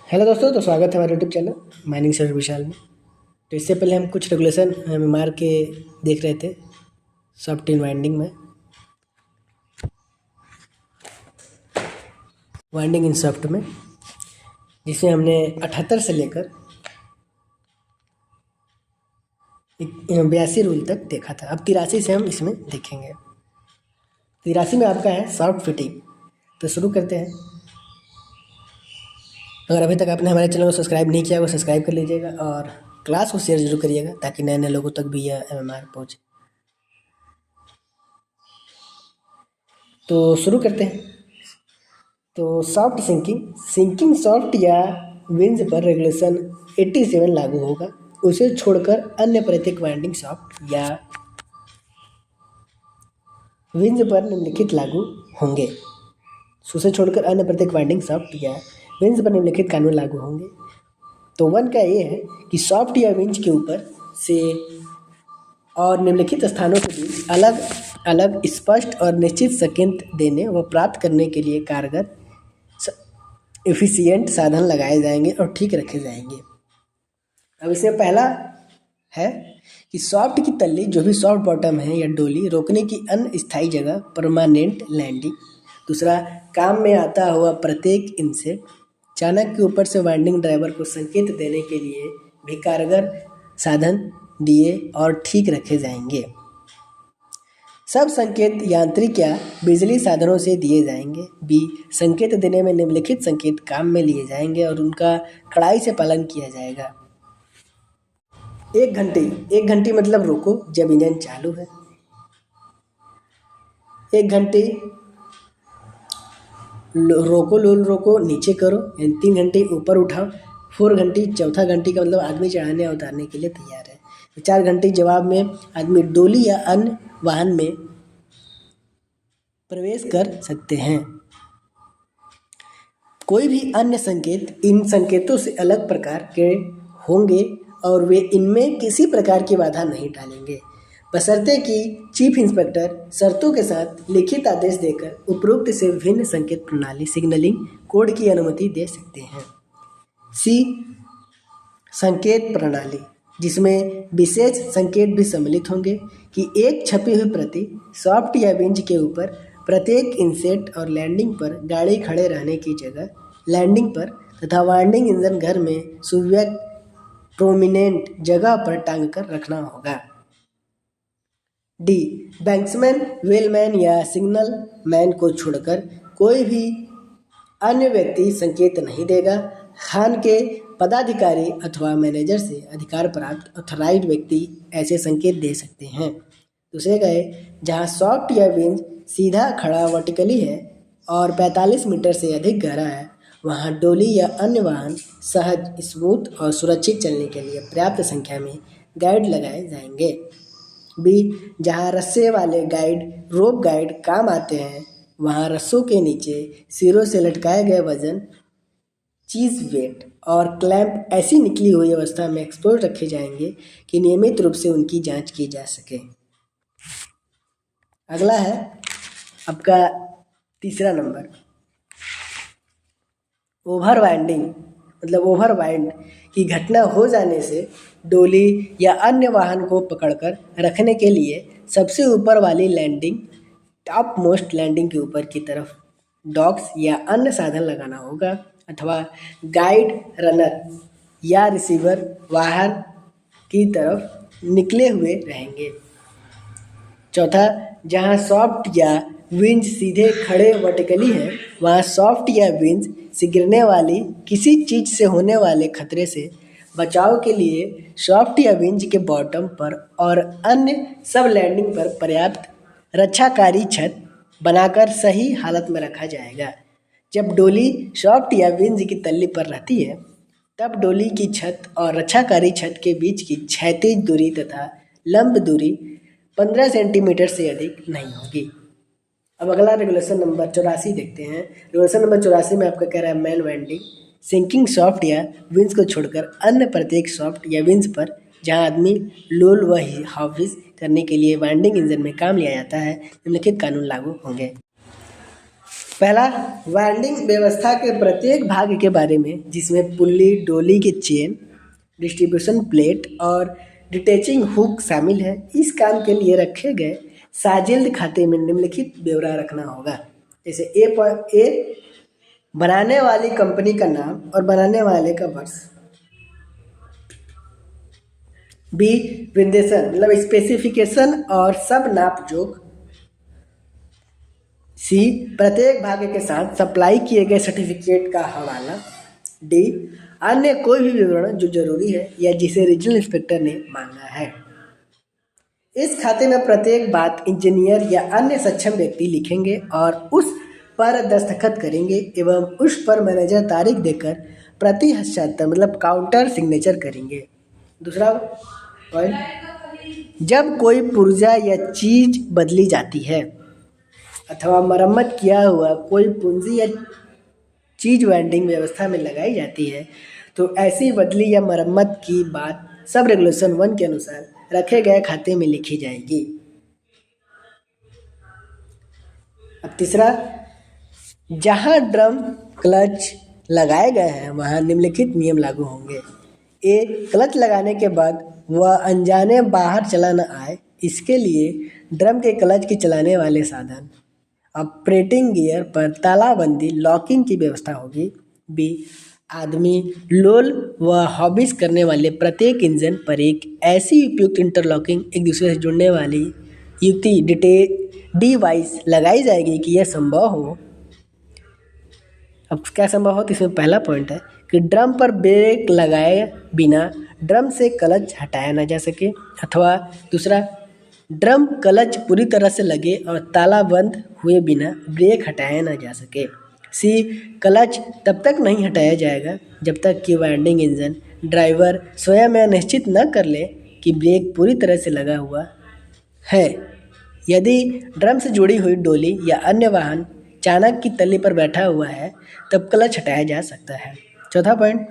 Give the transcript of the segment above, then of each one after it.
Hello दोस्तों, तो स्वागत है हमारे यूट्यूब चैनल माइनिंग सर विशाल में। तो इससे पहले हम कुछ रेगुलेशन मार के देख रहे थे soft in winding in soft में, जिसमें हमने 78 से लेकर 82 रूल तक देखा था। अब 83 से हम इसमें देखेंगे। 83 में आपका है सॉफ्ट फिटिंग। तो शुरू करते हैं। अगर अभी तक आपने हमारे चैनल को सब्सक्राइब नहीं किया वो सब्सक्राइब कर लीजिएगा और क्लास को शेयर जरूर करिएगा ताकि नए नए लोगों तक भी यह MMR पहुँचे। तो शुरू करते हैं। तो सॉफ्ट सिंकिंग सॉफ्ट या विंज पर रेगुलेशन 87 लागू होगा। उसे छोड़कर अन्य प्रत्येक वाइंडिंग सॉफ्ट या विंज पर निम्नलिखित लागू होंगे। उसे छोड़कर अन्य प्रत्येक वाइंडिंग सॉफ्ट या विंज पर निम्नलिखित कानून लागू होंगे। तो 1 का ये है कि सॉफ्ट या विंज के ऊपर से और निम्नलिखित स्थानों के बीच अलग अलग स्पष्ट और निश्चित संकेत देने व प्राप्त करने के लिए कारगर एफिशिएंट साधन लगाए जाएंगे और ठीक रखे जाएंगे। अब इसमें पहला है कि सॉफ्ट की तल्ली जो भी सॉफ्ट बॉटम है या डोली रोकने की अनस्थायी जगह परमानेंट लैंडिंग। दूसरा, काम में आता हुआ प्रत्येक इनसेट चाणक के ऊपर से वाइंडिंग ड्राइवर को संकेत देने के लिए भी कारगर साधन दिए और ठीक रखे जाएंगे। सब संकेत यांत्रिक या बिजली साधनों से दिए जाएंगे। बी, संकेत देने में निम्नलिखित संकेत काम में लिए जाएंगे और उनका कड़ाई से पालन किया जाएगा। 1 घंटे मतलब रोको जब इंजन चालू है। 1 घंटे रोको नीचे करो, 3 घंटे ऊपर उठाओ। 4 घंटे, चौथा घंटे का मतलब आदमी चढ़ाने और उतारने के लिए तैयार है। 4 घंटे जवाब में आदमी डोली या अन्य वाहन में प्रवेश कर सकते हैं। कोई भी अन्य संकेत इन संकेतों से अलग प्रकार के होंगे और वे इनमें किसी प्रकार की बाधा नहीं डालेंगे, बशर्ते कि चीफ इंस्पेक्टर शर्तों के साथ लिखित आदेश देकर उपरोक्त से भिन्न संकेत प्रणाली सिग्नलिंग कोड की अनुमति दे सकते हैं। सी, संकेत प्रणाली, जिसमें विशेष संकेत भी सम्मिलित होंगे कि एक छपी हुई प्रति सॉफ्ट या विंज के ऊपर प्रत्येक इनसेट और लैंडिंग पर गाड़ी खड़े रहने की जगह लैंडिंग पर तथा वाइंडिंग इंजन घर में सुव्यक्त प्रोमिनेंट जगह पर टांग कर रखना होगा। डी, बैंक्समैन, वेलमैन या सिग्नल मैन को छोड़कर कोई भी अन्य व्यक्ति संकेत नहीं देगा। खान के पदाधिकारी अथवा मैनेजर से अधिकार प्राप्त ऑथराइज्ड व्यक्ति ऐसे संकेत दे सकते हैं। दूसरे गए, जहां सॉफ्ट या विंज सीधा खड़ा वर्टिकली है और 45 मीटर से अधिक गहरा है, वहां डोली या अन्य वाहन सहज, स्मूथ और सुरक्षित चलने के लिए पर्याप्त संख्या में गाइड लगाए जाएंगे। बी, जहां रस्से वाले गाइड रोप गाइड काम आते हैं, वहां रस्सों के नीचे सिरों से लटकाए गए वजन चीज वेट और क्लैंप ऐसी निकली हुई अवस्था में एक्सपोज रखे जाएंगे कि नियमित रूप से उनकी जांच की जा सके। अगला है आपका तीसरा नंबर, ओवर वाइंडिंग मतलब ओवर वाइंड की घटना हो जाने से डोली या अन्य वाहन को पकड़कर रखने के लिए सबसे ऊपर वाली लैंडिंग टॉप मोस्ट लैंडिंग के ऊपर की तरफ डॉक्स या अन्य साधन लगाना होगा अथवा गाइड रनर या रिसीवर वाहन की तरफ निकले हुए रहेंगे। चौथा, जहां सॉफ्ट या विंज सीधे खड़े वर्टिकली है, वहां सॉफ्ट या विंज से गिरने वाली किसी चीज से होने वाले खतरे से बचाव के लिए सॉफ्ट या विंज के बॉटम पर और अन्य सब लैंडिंग पर पर्याप्त रक्षाकारी छत बनाकर सही हालत में रखा जाएगा। जब डोली सॉफ्ट या विंज की तल्ली पर रहती है, तब डोली की छत और रक्षाकारी छत के बीच की क्षैतिज दूरी तथा लंब दूरी 15 सेंटीमीटर से अधिक नहीं होगी। अब अगला रेगुलेशन नंबर 84 देखते हैं। रेगुलेशन नंबर 84 में आपका कह रहा है मैन वाइंडिंग सिंकिंग सॉफ्ट या विंज को छोड़कर अन्य प्रत्येक सॉफ्ट या विंज पर जहां आदमी लोल व हाफिज करने के लिए वाइंडिंग इंजन में काम लिया जाता है, निम्नलिखित कानून लागू होंगे। पहला, वाइंडिंग व्यवस्था के प्रत्येक भाग के बारे में, जिसमें पुल्ली, डोली की चेन, डिस्ट्रीब्यूशन प्लेट और डिटैचिंग हुक शामिल है। इस काम के लिए रखे गए साजिल्द खाते में निम्नलिखित ब्यौरा रखना होगा। जैसे ए, बनाने वाली कंपनी का नाम और बनाने वाले का वर्ष। बी, विंडेशन मतलब स्पेसिफिकेशन और सब नाप जोख। सी, प्रत्येक भाग के साथ सप्लाई किए गए सर्टिफिकेट का हवाला। डी, अन्य कोई भी विवरण जो जरूरी है या जिसे रीजनल इंस्पेक्टर ने मांगा है। इस खाते में प्रत्येक बात इंजीनियर या अन्य सक्षम व्यक्ति लिखेंगे और उस पर दस्तखत करेंगे एवं उस पर मैनेजर तारीख देकर प्रति हस्ताक्षर मतलब काउंटर सिग्नेचर करेंगे। दूसरा पॉइंट, जब कोई पुर्जा या चीज बदली जाती है अथवा मरम्मत किया हुआ कोई पूंजी या चीज वेंडिंग व्यवस्था में लगाई जाती है तो ऐसी बदली या मरम्मत की बात सब रेगुलेशन 1 के अनुसार रखे गए खाते में लिखी जाएगी। अब तीसरा, जहां ड्रम क्लच लगाए गए हैं वहां निम्नलिखित नियम लागू होंगे। ए, क्लच लगाने के बाद वह अनजाने बाहर चला न आए, इसके लिए ड्रम के क्लच की चलाने वाले साधन ऑपरेटिंग गियर पर तालाबंदी लॉकिंग की व्यवस्था होगी। बी, आदमी लोल व हॉबिस करने वाले प्रत्येक इंजन पर एक ऐसी उपयुक्त इंटरलॉकिंग एक दूसरे से जुड़ने वाली युक्ति डिवाइस लगाई जाएगी कि यह संभव हो। अब क्या संभव हो, तो इसमें पहला पॉइंट है कि ड्रम पर ब्रेक लगाए बिना ड्रम से क्लच हटाया ना जा सके, अथवा दूसरा, ड्रम क्लच पूरी तरह से लगे और ताला बंद हुए बिना ब्रेक हटाया ना जा सके। सी, क्लच तब तक नहीं हटाया जाएगा जब तक कि वाइंडिंग इंजन ड्राइवर स्वयं यह निश्चित न कर ले कि ब्रेक पूरी तरह से लगा हुआ है। यदि ड्रम से जुड़ी हुई डोली या अन्य वाहन चालक की तली पर बैठा हुआ है तब क्लच हटाया जा सकता है। चौथा पॉइंट,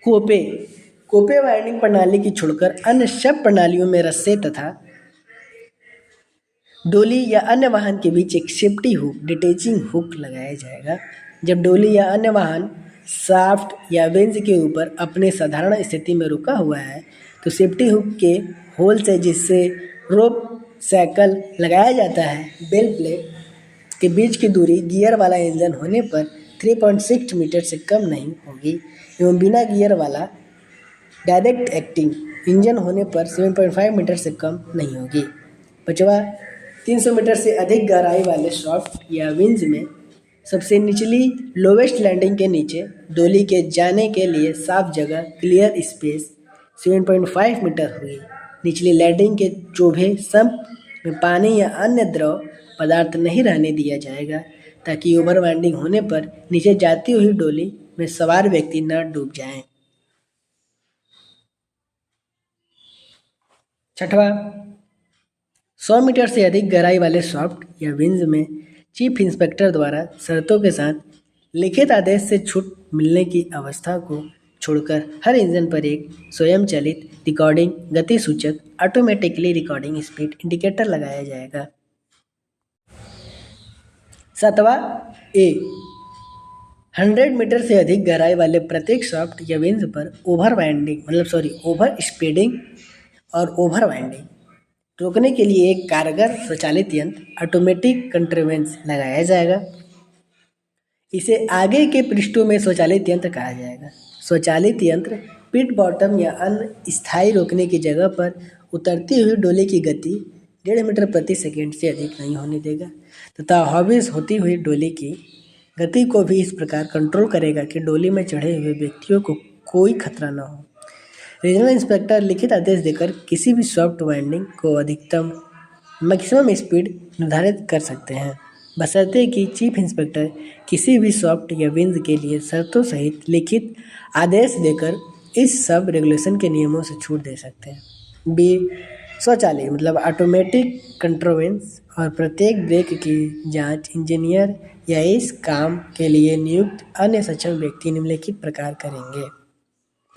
कोपे वाइंडिंग प्रणाली की छोड़कर अन्य सब प्रणालियों में रस्से तथा डोली या अन्य वाहन के बीच एक सेफ्टी हुक डिटैचिंग हुक लगाया जाएगा। जब डोली या अन्य वाहन शाफ्ट या वेंज के ऊपर अपने साधारण स्थिति में रुका हुआ है तो सेफ्टी हुक के होल से जिससे रोप साइकिल लगाया जाता है बेल प्लेट के बीच की दूरी गियर वाला इंजन होने पर 3.6 मीटर से कम नहीं होगी एवं बिना गियर वाला डायरेक्ट एक्टिंग इंजन होने पर 7.5 मीटर से कम नहीं होगी। पांचवा, 300 मीटर से अधिक गहराई वाले शाफ्ट या विंज में सबसे निचली लोवेस्ट लैंडिंग के नीचे डोली के जाने के लिए साफ जगह क्लियर स्पेस 7.5 मीटर होगी। निचली लैंडिंग के चौभे सम्प में पानी या अन्य द्रव पदार्थ नहीं रहने दिया जाएगा ताकि ओवर वाइंडिंग होने पर नीचे जाती हुई डोली में सवार व्यक्ति न डूब जाएं। छठवां, 100 मीटर से अधिक गहराई वाले शाफ्ट या विंज में चीफ इंस्पेक्टर द्वारा शर्तों के साथ लिखित आदेश से छूट मिलने की अवस्था को छोड़कर हर इंजन पर एक स्वयंचलित रिकॉर्डिंग गति सूचक ऑटोमेटिकली रिकॉर्डिंग स्पीड इंडिकेटर लगाया जाएगा। सातवां, ए, 100 मीटर से अधिक गहराई वाले प्रत्येक शाफ्ट या विंज पर ओवर स्पीडिंग और ओवर वाइंडिंग रोकने के लिए एक कारगर स्वचालित यंत्र ऑटोमेटिक कंट्रोवेंस लगाया जाएगा। इसे आगे के पृष्ठों में स्वचालित यंत्र कहा जाएगा। स्वचालित यंत्र पिट बॉटम या अन्य स्थायी रोकने की जगह पर उतरती हुई डोली की गति 1.5 मीटर प्रति सेकेंड से अधिक नहीं होने देगा तथा हॉबिस होती हुई डोली की गति को भी इस प्रकार कंट्रोल करेगा कि डोली में चढ़े हुए व्यक्तियों को कोई खतरा न हो। रीजनल इंस्पेक्टर लिखित आदेश देकर किसी भी सॉफ्ट वाइंडिंग को अधिकतम मैक्सिमम स्पीड निर्धारित कर सकते हैं बशर्ते कि चीफ इंस्पेक्टर किसी भी सॉफ्ट या विंज के लिए शर्तों सहित लिखित आदेश देकर इस सब रेगुलेशन के नियमों से छूट दे सकते हैं। बी, स्वचालित मतलब ऑटोमेटिक कंट्रोवेंस और प्रत्येक ब्रेक की जांच इंजीनियर या इस काम के लिए नियुक्त अन्य सक्षम व्यक्ति निम्नलिखित प्रकार करेंगे।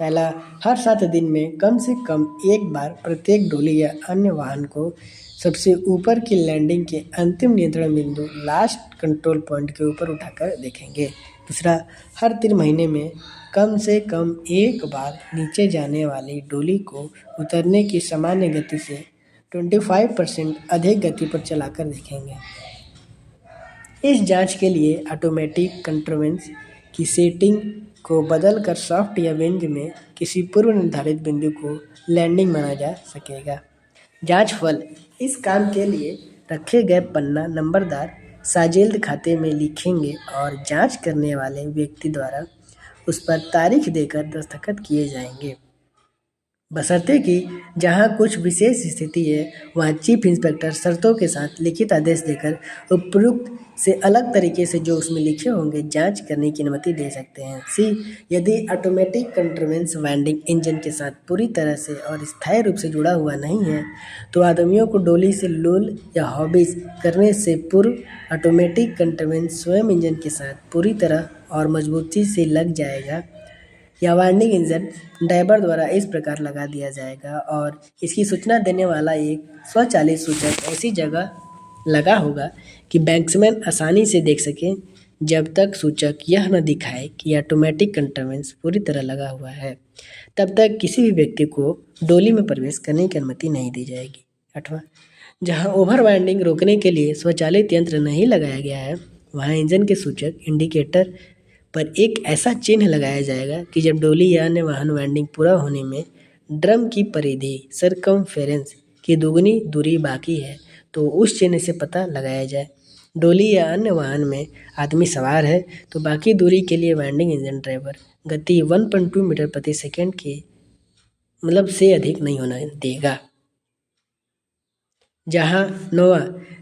पहला, हर 7 दिन में कम से कम एक बार प्रत्येक डोली या अन्य वाहन को सबसे ऊपर की लैंडिंग के अंतिम नियंत्रण बिंदु लास्ट कंट्रोल पॉइंट के ऊपर उठाकर देखेंगे। दूसरा, हर 3 महीने में कम से कम एक बार नीचे जाने वाली डोली को उतरने की सामान्य गति से 25% अधिक गति पर चलाकर देखेंगे। इस जांच के लिए ऑटोमेटिक कंट्रोवेंस की सेटिंग को बदलकर सॉफ्ट या वेंज में किसी पूर्व निर्धारित बिंदु को लैंडिंग माना जा सकेगा। जांच फल, इस काम के लिए रखे गए पन्ना नंबरदार साजिल्द खाते में लिखेंगे और जांच करने वाले व्यक्ति द्वारा उस पर तारीख देकर दस्तखत किए जाएंगे। बशर्ते कि जहां कुछ विशेष स्थिति है वहां चीफ इंस्पेक्टर शर्तों के साथ लिखित आदेश देकर उपयुक्त से अलग तरीके से जो उसमें लिखे होंगे जांच करने की अनुमति दे सकते हैं। सी, यदि ऑटोमेटिक कंट्रोवेंस वाइंडिंग इंजन के साथ पूरी तरह से और स्थायी रूप से जुड़ा हुआ नहीं है तो आदमियों को डोली से लूल या हॉबिस करने से पूर्व ऑटोमेटिक कंट्रोवेंस स्वयं इंजन के साथ पूरी तरह और मजबूती से लग जाएगा या वाइंडिंग इंजन ड्राइवर द्वारा इस प्रकार लगा दिया जाएगा और इसकी सूचना देने वाला एक स्वचालित सूचक ऐसी जगह लगा होगा कि बैट्समैन आसानी से देख सके जब तक सूचक यह न दिखाए कि ऑटोमेटिक कंट्रोवेंस पूरी तरह लगा हुआ है तब तक किसी भी व्यक्ति को डोली में प्रवेश करने की अनुमति नहीं दी जाएगी। 8वां, जहां ओवर वाइंडिंग रोकने के लिए स्वचालित यंत्र नहीं लगाया गया है वहां इंजन के सूचक इंडिकेटर पर एक ऐसा चिन्ह लगाया जाएगा कि जब डोली या अन्य वाहन वाइंडिंग पूरा होने में ड्रम की परिधि सरकमफेरेंस की दुगनी दूरी बाकी है तो उस चिन्ह से पता लगाया जाए। डोली या अन्य वाहन में आदमी सवार है तो बाकी दूरी के लिए वाइंडिंग इंजन ड्राइवर गति 1.2 मीटर प्रति सेकंड के से अधिक नहीं होना देगा।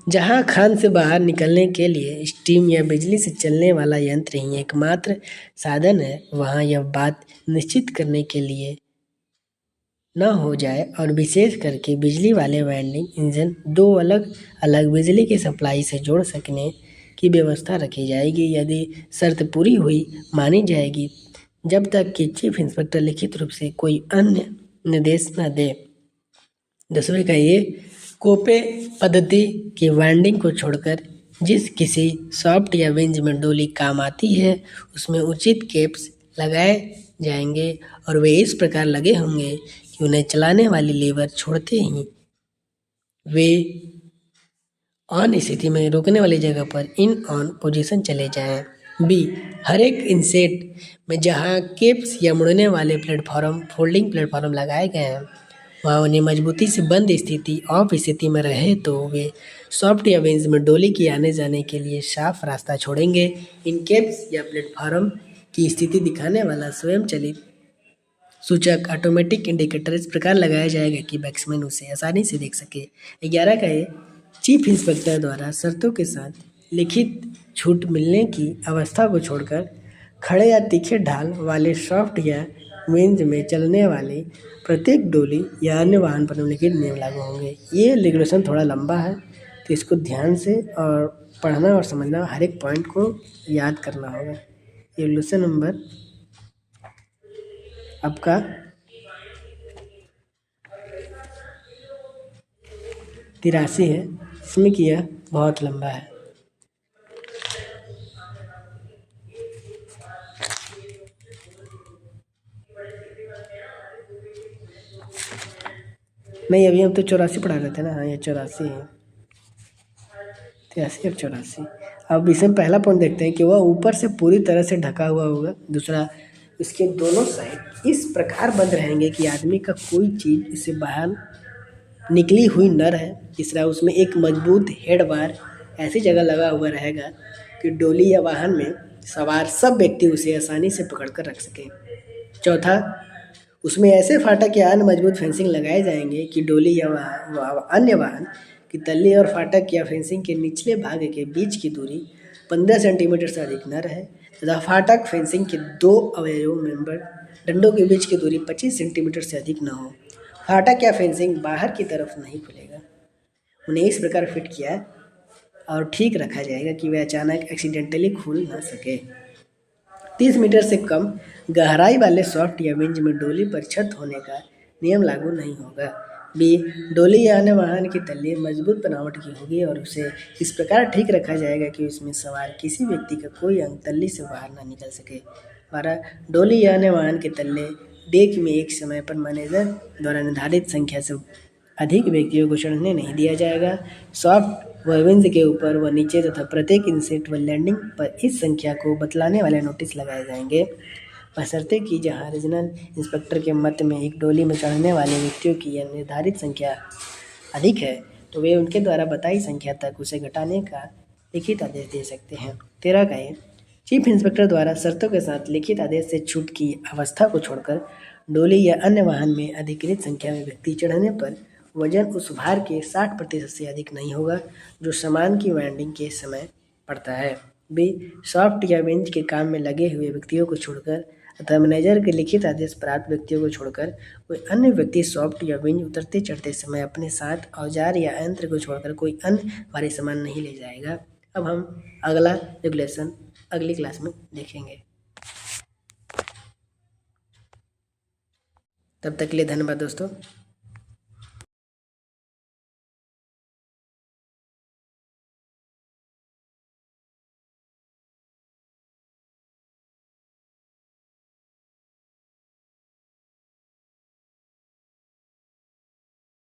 जहां खान से बाहर निकलने के लिए स्टीम या बिजली से चलने वाला यंत्र ही एकमात्र साधन है वहां यह बात निश्चित करने के लिए न हो जाए और विशेष करके बिजली वाले वाइंडिंग इंजन 2 अलग अलग बिजली की सप्लाई से जोड़ सकने की व्यवस्था रखी जाएगी यदि शर्त पूरी हुई मानी जाएगी जब तक कि चीफ इंस्पेक्टर लिखित रूप से कोई अन्य निर्देश न दे। दूसरे का ये कोपे पद्धति की वाइंडिंग को छोड़कर जिस किसी सॉफ्ट या वेंज में डोली काम आती है उसमें उचित कैप्स लगाए जाएंगे और वे इस प्रकार लगे होंगे कि उन्हें चलाने वाली लीवर छोड़ते ही वे ऑन स्थिति में रोकने वाली जगह पर इन ऑन पोजीशन चले जाएं। बी, हर एक इनसेट में जहां कैप्स या मुड़ने वाले प्लेटफॉर्म फोल्डिंग प्लेटफॉर्म लगाए गए हैं वहाँ उन्हें मजबूती से बंद स्थिति ऑफ स्थिति में रहे तो वे सॉफ्ट या वेंज में डोली की आने जाने के लिए साफ रास्ता छोड़ेंगे। इन कैप्स या प्लेटफॉर्म की स्थिति दिखाने वाला स्वयं चलित सूचक ऑटोमेटिक इंडिकेटर इस प्रकार लगाया जाएगा कि बैट्समैन उसे आसानी से देख सके। 11 का ये चीफ इंस्पेक्टर द्वारा शर्तों के साथ लिखित छूट मिलने की अवस्था को छोड़कर खड़े या तीखे ढाल वाले सॉफ्ट या वेंज में चलने वाले प्रत्येक डोली या अन्य वाहन पर निम्नलिखित नियम लागू होंगे। ये रेगुलेशन थोड़ा लंबा है तो इसको ध्यान से और पढ़ना और समझना, हर एक पॉइंट को याद करना होगा। रेगुलेशन नंबर आपका 83 है, इसमें कि यह बहुत लंबा है। नहीं, अभी हम तो 84 पढ़ा रहे थे ना। हाँ, ये 84 है, 83 और 84। अब इसमें पहला पॉइंट देखते हैं कि वह ऊपर से पूरी तरह से ढका हुआ होगा। दूसरा, इसके दोनों साइड इस प्रकार बंद रहेंगे कि आदमी का कोई चीज़ इससे बाहर निकली हुई न रहे। तीसरा, उसमें एक मजबूत हेड बार ऐसी जगह लगा हुआ रहेगा कि डोली या वाहन में सवार सब व्यक्ति उसे आसानी से पकड़ कर रख सकें। चौथा, उसमें ऐसे फाटक या अन्य मजबूत फेंसिंग लगाए जाएंगे कि डोली या अन्य वाहन की तल्ली और फाटक या फेंसिंग के निचले भाग के बीच की दूरी 15 सेंटीमीटर से अधिक न रहे तथा फाटक फेंसिंग के 2 अवयव मेंबर डंडों के बीच की दूरी 25 सेंटीमीटर से अधिक न हो। फाटक या फेंसिंग बाहर की तरफ नहीं खुलेगा। उन्हें इस प्रकार फिट किया और ठीक रखा जाएगा कि वे अचानक एक्सीडेंटली खुल न सके। 30 मीटर से कम गहराई वाले सॉफ्ट या विंच में डोली पर छत होने का नियम लागू नहीं होगा। बी, डोली या अन्य वाहन की तल्ली मजबूत बनावट की होगी और उसे इस प्रकार ठीक रखा जाएगा कि उसमें सवार किसी व्यक्ति का कोई अंग तल्ली से बाहर ना निकल सके। 12, डोली या अन्य वाहन के तल्ले डेक में एक समय पर मैनेजर द्वारा निर्धारित संख्या से अधिक व्यक्तियों को चढ़ने नहीं दिया जाएगा। सॉफ्ट व विंच के ऊपर व नीचे तथा प्रत्येक इंसेट व लैंडिंग पर इस संख्या को बतलाने वाले नोटिस लगाए जाएंगे, बशर्ते कि जहां रीजनल इंस्पेक्टर के मत में एक डोली में चढ़ने वाले व्यक्तियों की यह निर्धारित संख्या अधिक है तो वे उनके द्वारा बताई संख्या तक उसे घटाने का लिखित आदेश दे सकते हैं। 13 का ये चीफ इंस्पेक्टर द्वारा शर्तों के साथ लिखित आदेश से छूट की अवस्था को छोड़कर डोली या अन्य वाहन में अधिकृत संख्या में व्यक्ति चढ़ने पर वजन उस भार के 60% से अधिक नहीं होगा जो सामान की वाइंडिंग के समय पड़ता है। बी, सॉफ्ट या बेंच के काम में लगे हुए व्यक्तियों को छोड़कर अथवा मैनेजर के लिखित आदेश प्राप्त व्यक्तियों को छोड़कर कोई अन्य व्यक्ति सॉफ्ट या बेंच उतरते चढ़ते समय अपने साथ औजार या यंत्र को छोड़कर कोई अन्य भारी सामान नहीं ले जाएगा। अब हम अगला रेगुलेशन अगली क्लास में देखेंगे। तब तक के लिए धन्यवाद दोस्तों।